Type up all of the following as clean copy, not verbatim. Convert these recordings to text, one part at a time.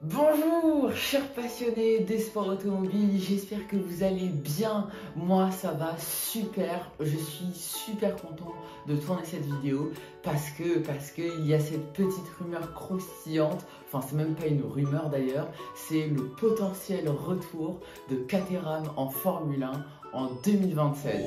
Bonjour chers passionnés des sports automobiles, j'espère que vous allez bien. Moi ça va super, je suis super content de tourner cette vidéo parce que il y a cette petite rumeur croustillante, enfin c'est même pas une rumeur d'ailleurs, c'est le potentiel retour de Caterham en Formule 1 en 2027.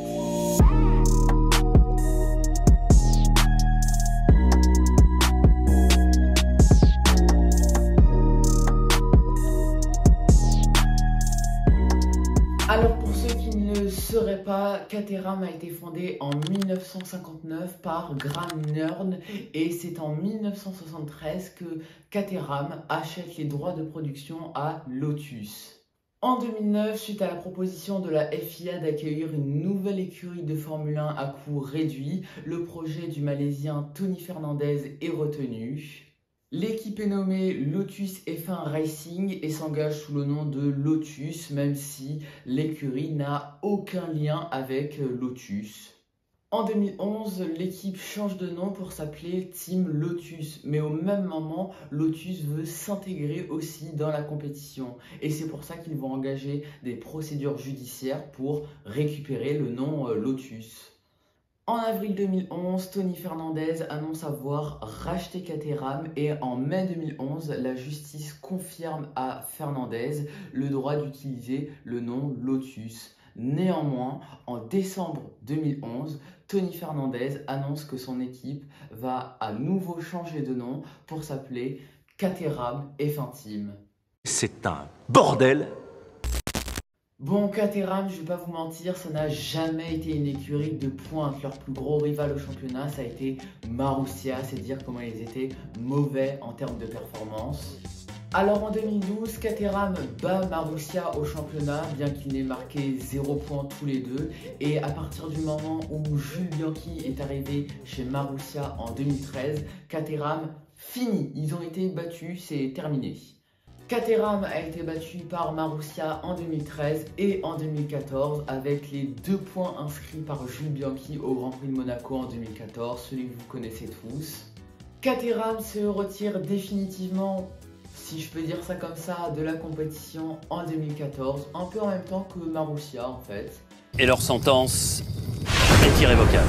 Alors pour ceux qui ne le sauraient pas, Caterham a été fondé en 1959 par Graham Nern et c'est en 1973 que Caterham achète les droits de production à Lotus. En 2009, suite à la proposition de la FIA d'accueillir une nouvelle écurie de Formule 1 à coût réduit, le projet du Malaisien Tony Fernandez est retenu. L'équipe est nommée Lotus F1 Racing et s'engage sous le nom de Lotus, même si l'écurie n'a aucun lien avec Lotus. En 2011, l'équipe change de nom pour s'appeler Team Lotus, mais au même moment, Lotus veut s'intégrer aussi dans la compétition. Et c'est pour ça qu'ils vont engager des procédures judiciaires pour récupérer le nom Lotus. En avril 2011, Tony Fernandez annonce avoir racheté Caterham et en mai 2011, la justice confirme à Fernandez le droit d'utiliser le nom Lotus. Néanmoins, en décembre 2011, Tony Fernandez annonce que son équipe va à nouveau changer de nom pour s'appeler Caterham F1 Team. C'est un bordel! Bon, Caterham, je vais pas vous mentir, ça n'a jamais été une écurie de pointe. Leur plus gros rival au championnat, ça a été Marussia, c'est dire comment ils étaient mauvais en termes de performance. Alors en 2012, Caterham bat Marussia au championnat, bien qu'il n'ait marqué 0 points tous les deux. Et à partir du moment où Jules Bianchi est arrivé chez Marussia en 2013, Caterham finit. Ils ont été battus, c'est terminé. Caterham a été battu par Marussia en 2013 et en 2014 avec les 2 points inscrits par Jules Bianchi au Grand Prix de Monaco en 2014, celui que vous connaissez tous. Caterham se retire définitivement, si je peux dire ça comme ça, de la compétition en 2014, un peu en même temps que Marussia en fait. Et leur sentence est irrévocable.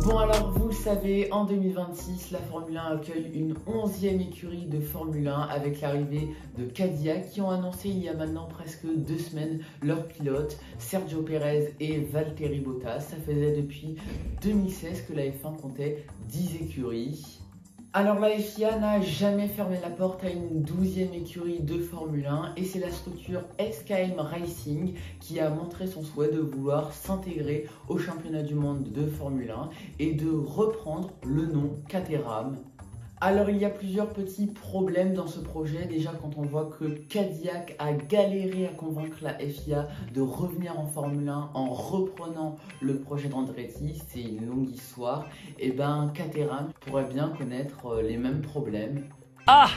Bon alors vous le savez, en 2026, la Formule 1 accueille une 11e écurie de Formule 1 avec l'arrivée de Cadillac qui ont annoncé il y a maintenant presque 2 semaines leurs pilotes Sergio Pérez et Valtteri Bottas. Ça faisait depuis 2016 que la F1 comptait 10 écuries. Alors la FIA n'a jamais fermé la porte à une 12e écurie de Formule 1 et c'est la structure SKM Racing qui a montré son souhait de vouloir s'intégrer au championnat du monde de Formule 1 et de reprendre le nom Caterham. Alors il y a plusieurs petits problèmes dans ce projet. Déjà quand on voit que Cadillac a galéré à convaincre la FIA de revenir en Formule 1 en reprenant le projet d'Andretti, c'est une longue histoire, et ben Caterham pourrait bien connaître les mêmes problèmes. Ah!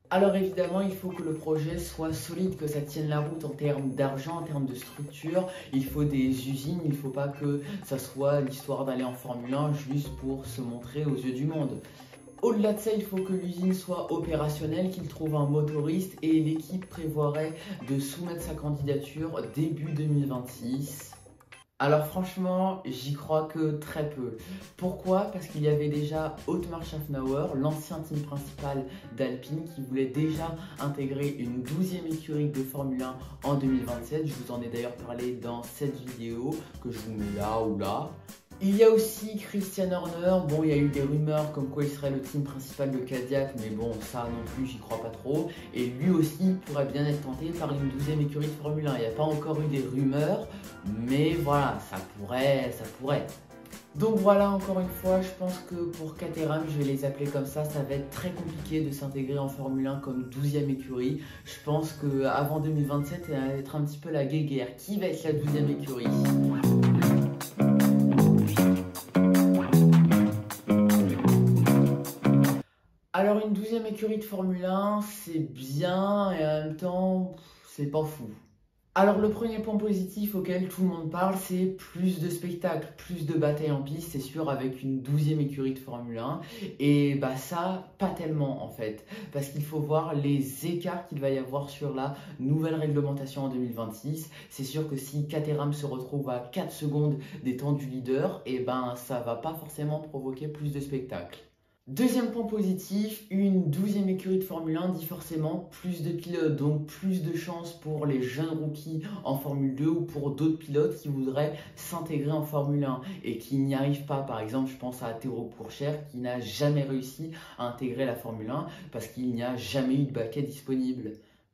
Alors évidemment, il faut que le projet soit solide, que ça tienne la route en termes d'argent, en termes de structure. Il faut des usines, il ne faut pas que ça soit l'histoire d'aller en Formule 1 juste pour se montrer aux yeux du monde. Au-delà de ça, il faut que l'usine soit opérationnelle, qu'il trouve un motoriste et l'équipe prévoirait de soumettre sa candidature début 2026. Alors franchement, j'y crois que très peu. Pourquoi? Parce qu'il y avait déjà Otmar Szafnauer, l'ancien team principal d'Alpine, qui voulait déjà intégrer une 12e écurie de Formule 1 en 2027. Je vous en ai d'ailleurs parlé dans cette vidéo que je vous mets là ou là. Il y a aussi Christian Horner. Bon, il y a eu des rumeurs comme quoi il serait le team principal de Cadillac, mais bon, ça non plus, j'y crois pas trop. Et lui aussi pourrait bien être tenté par une 12e écurie de Formule 1. Il n'y a pas encore eu des rumeurs, mais voilà, ça pourrait. Donc voilà, encore une fois, je pense que pour Caterham, je vais les appeler comme ça va être très compliqué de s'intégrer en Formule 1 comme 12e écurie. Je pense qu'avant 2027, ça va être un petit peu la guéguerre. Qui va être la 12e écurie? Alors une 12e écurie de Formule 1, c'est bien et en même temps, c'est pas fou. Alors le premier point positif auquel tout le monde parle, c'est plus de spectacles, plus de batailles en piste, c'est sûr, avec une 12e écurie de Formule 1. Et bah ça, pas tellement en fait, parce qu'il faut voir les écarts qu'il va y avoir sur la nouvelle réglementation en 2026. C'est sûr que si Caterham se retrouve à 4 secondes des temps du leader, et ben ça va pas forcément provoquer plus de spectacles. Deuxième point positif, une 12e écurie de Formule 1 dit forcément plus de pilotes, donc plus de chances pour les jeunes rookies en Formule 2 ou pour d'autres pilotes qui voudraient s'intégrer en Formule 1 et qui n'y arrivent pas. Par exemple, je pense à Théo Pourchaire qui n'a jamais réussi à intégrer la Formule 1 parce qu'il n'y a jamais eu de baquet disponible.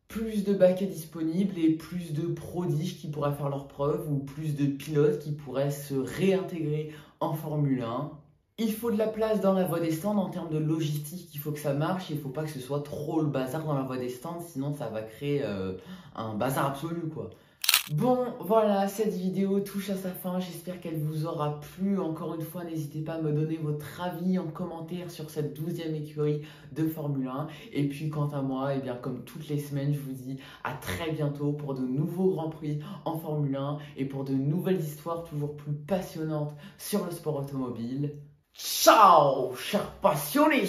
Plus de baquets disponibles et plus de prodiges qui pourraient faire leurs preuves ou plus de pilotes qui pourraient se réintégrer en Formule 1. Il faut de la place dans la voie des stands en termes de logistique, il faut que ça marche, il ne faut pas que ce soit trop le bazar dans la voie des stands, sinon ça va créer un bazar absolu quoi. Bon voilà, cette vidéo touche à sa fin, j'espère qu'elle vous aura plu. Encore une fois, n'hésitez pas à me donner votre avis en commentaire sur cette 12e écurie de Formule 1. Et puis quant à moi, et bien comme toutes les semaines, je vous dis à très bientôt pour de nouveaux Grands Prix en Formule 1 et pour de nouvelles histoires toujours plus passionnantes sur le sport automobile. Ciao, chers passionnés!